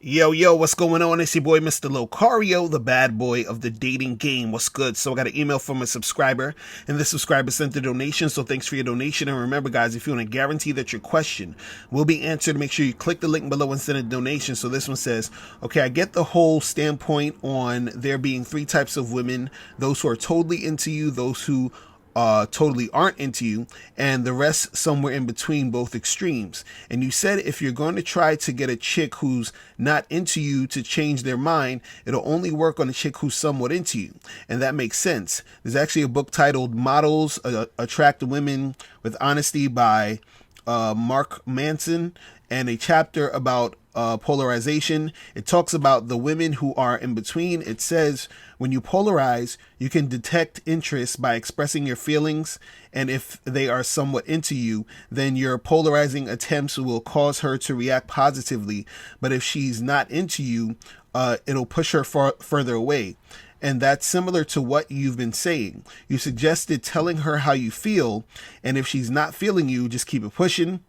Yo, what's going on? It's your boy, Mr. Locario, the bad boy of the dating game. What's good? So I got an email from a subscriber, and this subscriber sent a donation, so thanks for your donation. And remember, guys, if you want to guarantee that your question will be answered, make sure you click the link below and send a donation. So this one says, okay, I get the whole standpoint on there being three types of women: those who are totally into you, those who totally aren't into you, and the rest somewhere in between both extremes. And you said if you're going to try to get a chick who's not into you to change their mind, it'll only work on a chick who's somewhat into you. And that makes sense. There's actually a book titled Models Attract Women with Honesty by Mark Manson, and a chapter about polarization. It talks about the women who are in between. It says when you polarize, you can detect interest by expressing your feelings, and if they are somewhat into you, then your polarizing attempts will cause her to react positively. But if she's not into you, it'll push her further away. And that's similar to what you've been saying. You suggested telling her how you feel, and if she's not feeling you, just keep it pushing.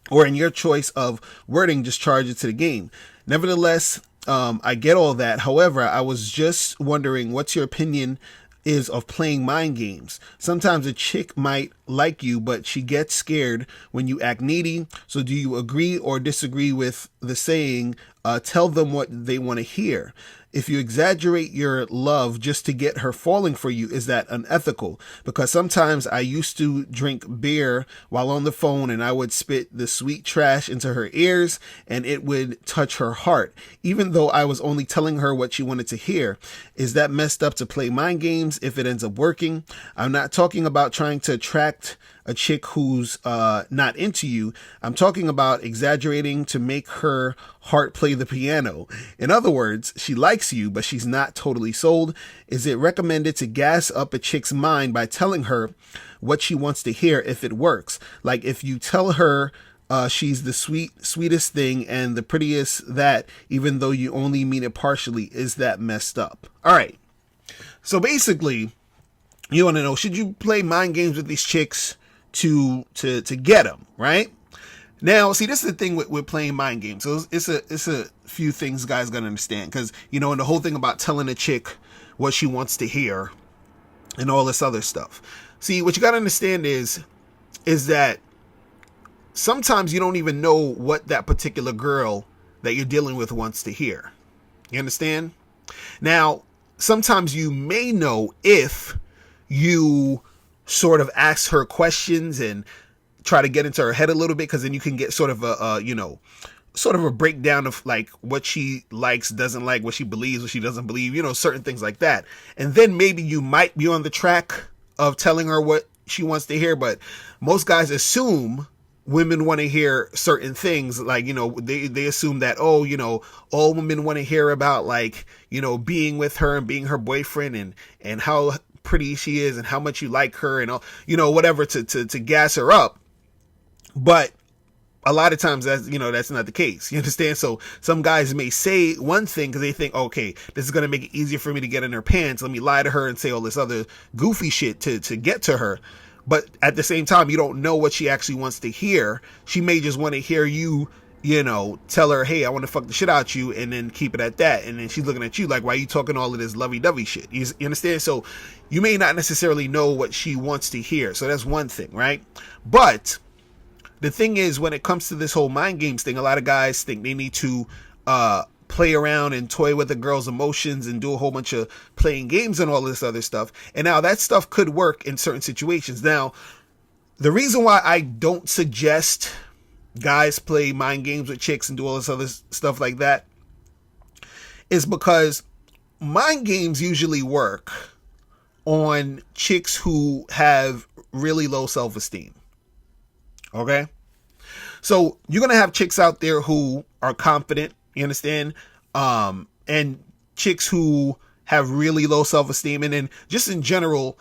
Or in your choice of wording, just charge it to the game. Nevertheless, I get all that. However, I was just wondering what's your opinion is of playing mind games. Sometimes a chick might like you, but she gets scared when you act needy. So do you agree or disagree with the saying, tell them what they want to hear? If you exaggerate your love just to get her falling for you, is that unethical? Because sometimes I used to drink beer while on the phone, and I would spit the sweet trash into her ears, and it would touch her heart, even though I was only telling her what she wanted to hear. Is that messed up to play mind games if it ends up working? I'm not talking about trying to attract a chick who's not into you. I'm talking about exaggerating to make her heart play the piano. In other words, she likes you, but she's not totally sold. Is it recommended to gas up a chick's mind by telling her what she wants to hear if it works? Like if you tell her she's the sweetest thing and the prettiest that, even though you only mean it partially, is that messed up? All right. So basically, you want to know, should you play mind games with these chicks to get them, right? Now, see, this is the thing with playing mind games. So it's a few things guys gotta understand, because and the whole thing about telling a chick what she wants to hear and all this other stuff. See, what you gotta understand is that sometimes you don't even know what that particular girl that you're dealing with wants to hear. You understand? Now, sometimes you may know if you sort of ask her questions and try to get into her head a little bit, because then you can get sort of a breakdown of like what she likes, doesn't like, what she believes, what she doesn't believe, certain things like that. And then maybe you might be on the track of telling her what she wants to hear. But most guys assume women want to hear certain things, like, they assume that, all women want to hear about, like, being with her and being her boyfriend and how pretty she is and how much you like her and all, whatever, to gas her up. But a lot of times that's not the case. You understand? So some guys may say one thing because they think, okay, this is going to make it easier for me to get in her pants. Let me lie to her and say all this other goofy shit to get to her. But at the same time, you don't know what she actually wants to hear. She may just want to hear you, tell her, hey, I want to fuck the shit out you, and then keep it at that. And then she's looking at you like, why are you talking all of this lovey-dovey shit? You understand? So you may not necessarily know what she wants to hear. So that's one thing, right? But the thing is, when it comes to this whole mind games thing, a lot of guys think they need to play around and toy with a girl's emotions and do a whole bunch of playing games and all this other stuff. And now that stuff could work in certain situations. Now, the reason why I don't suggest guys play mind games with chicks and do all this other stuff like that is because mind games usually work on chicks who have really low self-esteem. Okay? So you're going to have chicks out there who are confident, you understand? And chicks who have really low self-esteem. And then just in general,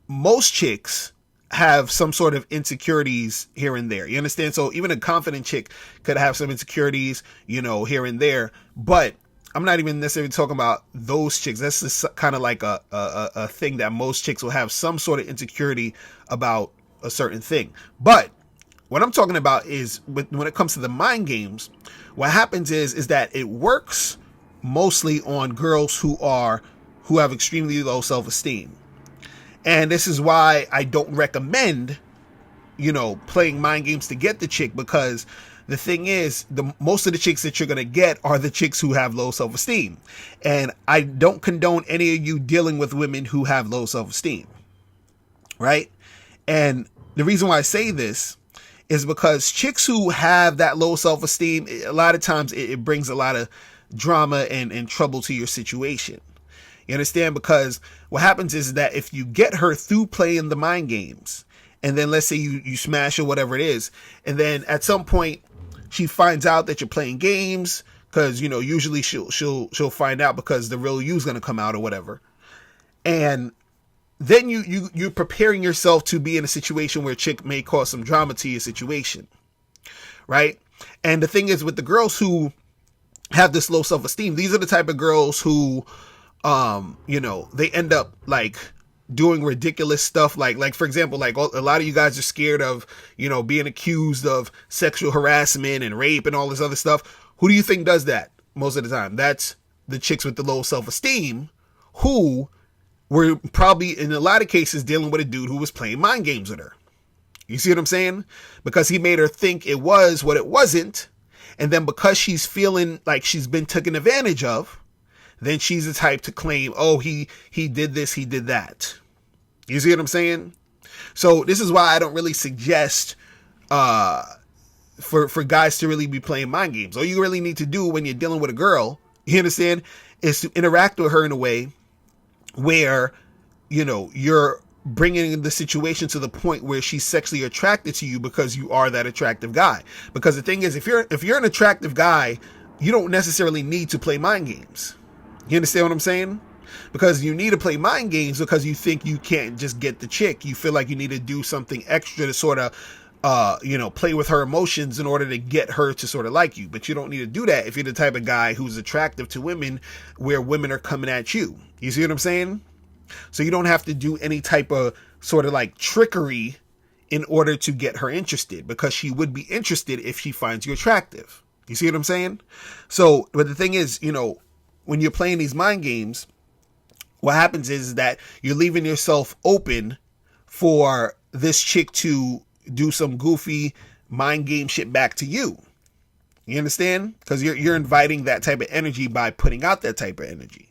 most chicks have some sort of insecurities here and there. You understand? So even a confident chick could have some insecurities, here and there. But I'm not even necessarily talking about those chicks. That's just kind of like a thing that most chicks will have some sort of insecurity about a certain thing. But What I'm talking about is when it comes to the mind games, what happens is that it works mostly on girls who have extremely low self-esteem. And this is why I don't recommend, playing mind games to get the chick, because the thing is, the most of the chicks that you're going to get are the chicks who have low self-esteem. And I don't condone any of you dealing with women who have low self-esteem. Right? And the reason why I say this is because chicks who have that low self-esteem, a lot of times it brings a lot of drama and trouble to your situation. You understand? Because what happens is that if you get her through playing the mind games, and then let's say you smash or whatever it is, and then at some point she finds out that you're playing games, because usually she'll find out because the real you's gonna come out or whatever, and then you're preparing yourself to be in a situation where a chick may cause some drama to your situation, right? And the thing is, with the girls who have this low self-esteem, these are the type of girls who, they end up like doing ridiculous stuff. Like for example, like a lot of you guys are scared of, being accused of sexual harassment and rape and all this other stuff. Who do you think does that most of the time? That's the chicks with the low self-esteem who were probably in a lot of cases dealing with a dude who was playing mind games with her. You see what I'm saying? Because he made her think it was what it wasn't. And then because she's feeling like she's been taken advantage of, then she's the type to claim, oh, he did this, he did that. You see what I'm saying? So this is why I don't really suggest for guys to really be playing mind games. All you really need to do when you're dealing with a girl, you understand, is to interact with her in a way where, you're bringing the situation to the point where she's sexually attracted to you because you are that attractive guy. Because the thing is, if you're an attractive guy, you don't necessarily need to play mind games. You understand what I'm saying? Because you need to play mind games because you think you can't just get the chick. You feel like you need to do something extra to sort of, play with her emotions in order to get her to sort of like you. But you don't need to do that if you're the type of guy who's attractive to women where women are coming at you. You see what I'm saying? So you don't have to do any type of sort of like trickery in order to get her interested, because she would be interested if she finds you attractive. You see what I'm saying? So, but the thing is, when you're playing these mind games, what happens is that you're leaving yourself open for this chick to do some goofy mind game shit back to you. You understand? Because you're inviting that type of energy by putting out that type of energy.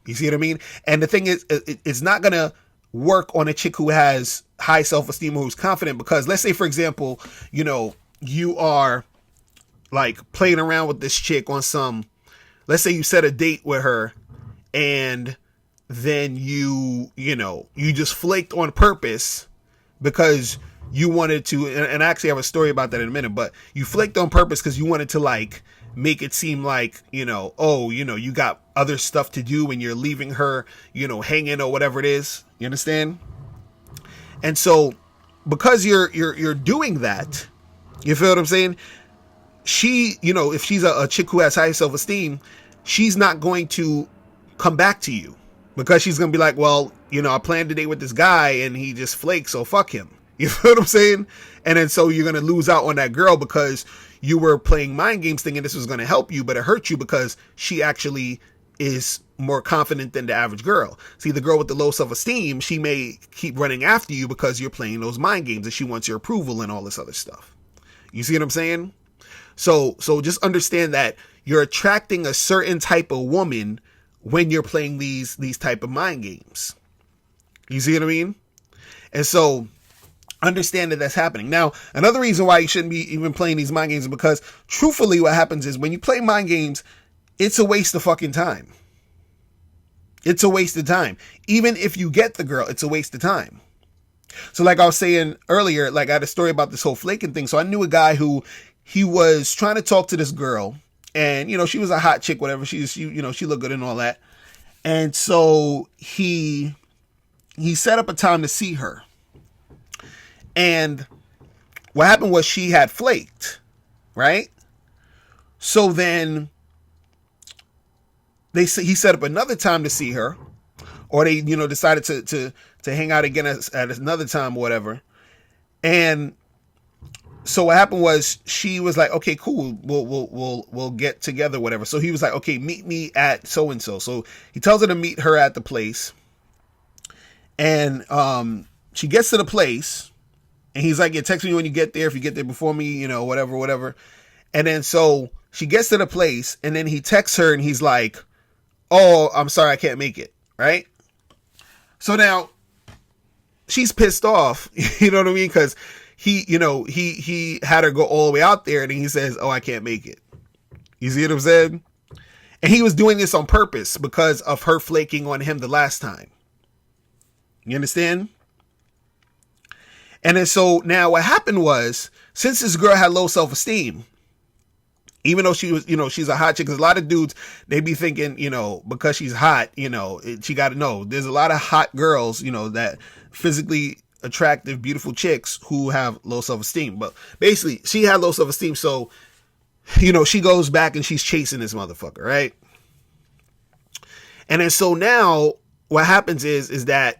You see what I mean? And the thing is, it's not going to work on a chick who has high self-esteem or who's confident, because let's say, for example, you are like playing around with this chick on some, let's say you set a date with her and then you just flaked on purpose because you wanted to, and I actually have a story about that in a minute, but you flaked on purpose because you wanted to like make it seem like, you got other stuff to do and you're leaving her, hanging or whatever it is. You understand? And so because you're doing that, you feel what I'm saying? She, if she's a chick who has high self-esteem, she's not going to come back to you because she's going to be like, well, I planned a date with this guy and he just flaked, so fuck him. You feel what I'm saying? And then so you're going to lose out on that girl because you were playing mind games thinking this was going to help you, but it hurt you because she actually is more confident than the average girl. See, the girl with the low self-esteem, she may keep running after you because you're playing those mind games and she wants your approval and all this other stuff. You see what I'm saying? So just understand that you're attracting a certain type of woman when you're playing these type of mind games. You see what I mean? And so understand that that's happening. Now, another reason why you shouldn't be even playing these mind games is because truthfully what happens is when you play mind games, it's a waste of fucking time. It's a waste of time. Even if you get the girl, it's a waste of time. So like I was saying earlier, like I had a story about this whole flaking thing. So I knew a guy who he was trying to talk to this girl and, she was a hot chick, whatever. She looked good and all that. And so he set up a time to see her. And what happened was she had flaked, right? So then he set up another time to see her, or they, decided to hang out again at another time or whatever. And so what happened was she was like, okay, cool, we'll get together, whatever. So he was like, okay, meet me at so and so. So he tells her to meet her at the place, and she gets to the place, and he's like, yeah, text me when you get there. If you get there before me, you know, whatever. And then so she gets to the place, and then he texts her, and he's like, oh, I'm sorry, I can't make it. Right? So now she's pissed off, you know what I mean? Because he had her go all the way out there, and then he says, oh, I can't make it. You see what I'm saying? And he was doing this on purpose because of her flaking on him the last time. You understand? And then so now what happened was, since this girl had low self-esteem, even though she was, she's a hot chick, because a lot of dudes, they be thinking, because she's hot, she got to know. There's a lot of hot girls, that physically attractive, beautiful chicks who have low self-esteem. But basically, she had low self-esteem, so, she goes back and she's chasing this motherfucker, right? And then so now, what happens is that,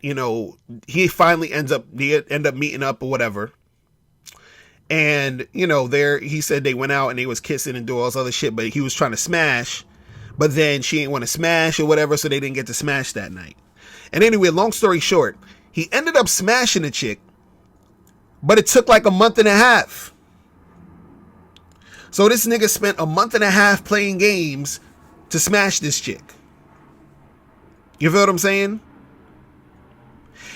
he finally they end up meeting up or whatever. And, he said they went out and they was kissing and doing all this other shit, but he was trying to smash, but then she ain't want to smash or whatever, so they didn't get to smash that night. And anyway, long story short, he ended up smashing the chick, but it took like a month and a half. So this nigga spent a month and a half playing games to smash this chick. You feel what I'm saying?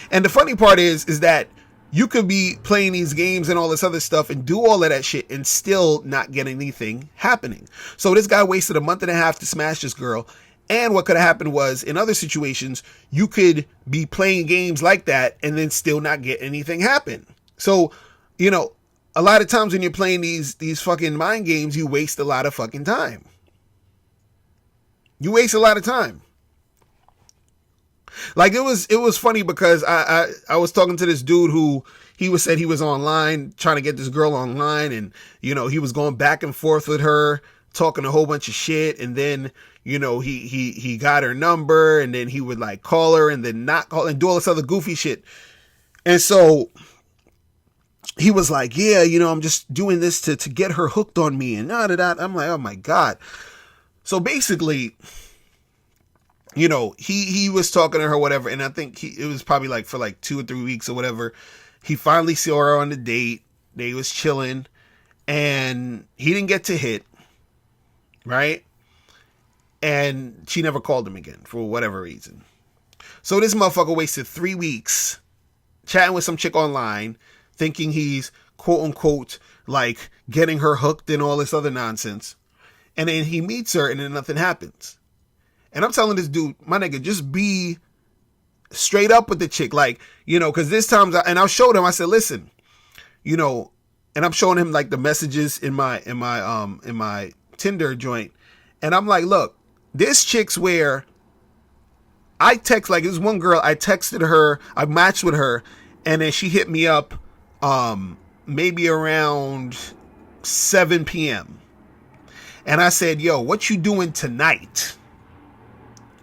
And the funny part is that you could be playing these games and all this other stuff and do all of that shit and still not get anything happening. So this guy wasted a month and a half to smash this girl. And what could have happened was, in other situations, you could be playing games like that and then still not get anything happen. So, a lot of times when you're playing these fucking mind games, you waste a lot of fucking time. You waste a lot of time. Like, it was funny because I was talking to this dude who said he was online trying to get this girl online, and he was going back and forth with her, talking a whole bunch of shit, and then he got her number, and then he would like call her and then not call and do all this other goofy shit. And so he was like, yeah, I'm just doing this to get her hooked on me, and I'm like, oh my God. So basically, he was talking to her, whatever, and I think it was probably like for like 2 or 3 weeks or whatever. He finally saw her on the date. They was chilling, and he didn't get to hit, right? And she never called him again for whatever reason. So this motherfucker wasted 3 weeks chatting with some chick online, thinking he's quote unquote like getting her hooked and all this other nonsense. And then he meets her, and then nothing happens. And I'm telling this dude, my nigga, just be straight up with the chick. Like, because this time, and I showed him, I said, listen, and I'm showing him like the messages in my Tinder joint. And I'm like, look, this chick's where I text, like, this one girl, I texted her, I matched with her, and then she hit me up, maybe around 7 p.m. And I said, yo, what you doing tonight?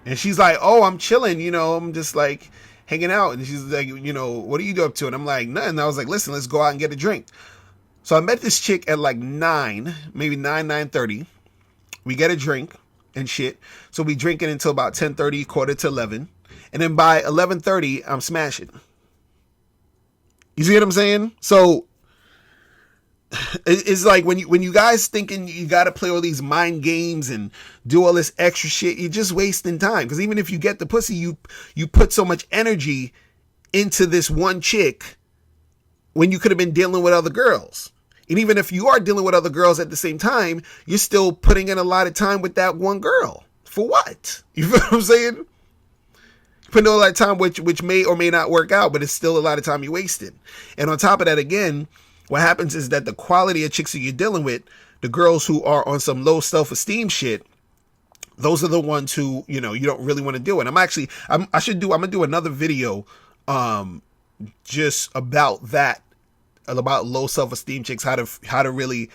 And she's like, oh, I'm chilling, I'm just like hanging out. And she's like, what are you up to? And I'm like, nothing. And I was like, listen, let's go out and get a drink. So I met this chick at like 9, maybe 9:30. We get a drink and shit. So we drinking until about 10:30, quarter to 11. And then by 11:30, I'm smashing. You see what I'm saying? So it's like when you guys thinking you got to play all these mind games and do all this extra shit, you're just wasting time. Because even if you get the pussy, you put so much energy into this one chick when you could have been dealing with other girls. And even if you are dealing with other girls at the same time, you're still putting in a lot of time with that one girl. For what? You feel what I'm saying? Putting all that time which may or may not work out, but it's still a lot of time you wasted. And on top of that, again, what happens is that the quality of chicks that you're dealing with, the girls who are on some low self-esteem shit, those are the ones who, you don't really want to do it. I'm going to do another video, just about that, about low self-esteem chicks, how to really,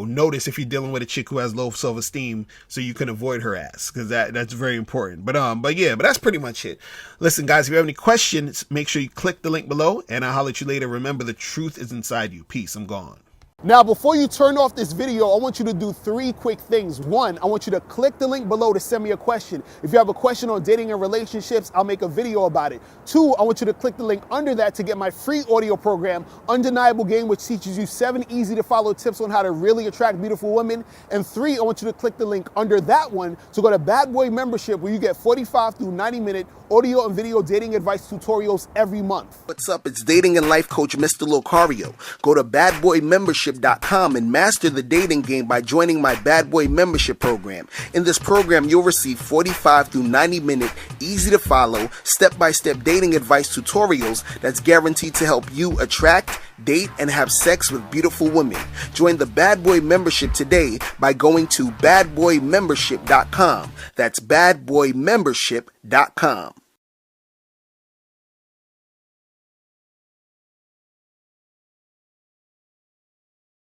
notice if you're dealing with a chick who has low self-esteem, so you can avoid her ass, because that's very important. But that's pretty much it. Listen, guys, if you have any questions, make sure you click the link below, and I'll holler at you later. Remember, the truth is inside you. Peace. I'm gone. Now, before you turn off this video, I want you to do 3 quick things. 1, I want you to click the link below to send me a question. If you have a question on dating and relationships, I'll make a video about it. 2, I want you to click the link under that to get my free audio program, Undeniable Game, which teaches you 7 easy to follow tips on how to really attract beautiful women. And 3, I want you to click the link under that one to go to Bad Boy Membership, where you get 45 through 90-minute audio and video dating advice tutorials every month. What's up? It's dating and life coach Mr. Locario. Go to badboymembership.com and master the dating game by joining my Bad Boy Membership program. In this program, you'll receive 45 through 90-minute, easy to follow, step-by-step dating advice tutorials that's guaranteed to help you attract, date, and have sex with beautiful women. Join the Bad Boy Membership today by going to badboymembership.com. That's badboymembership.com.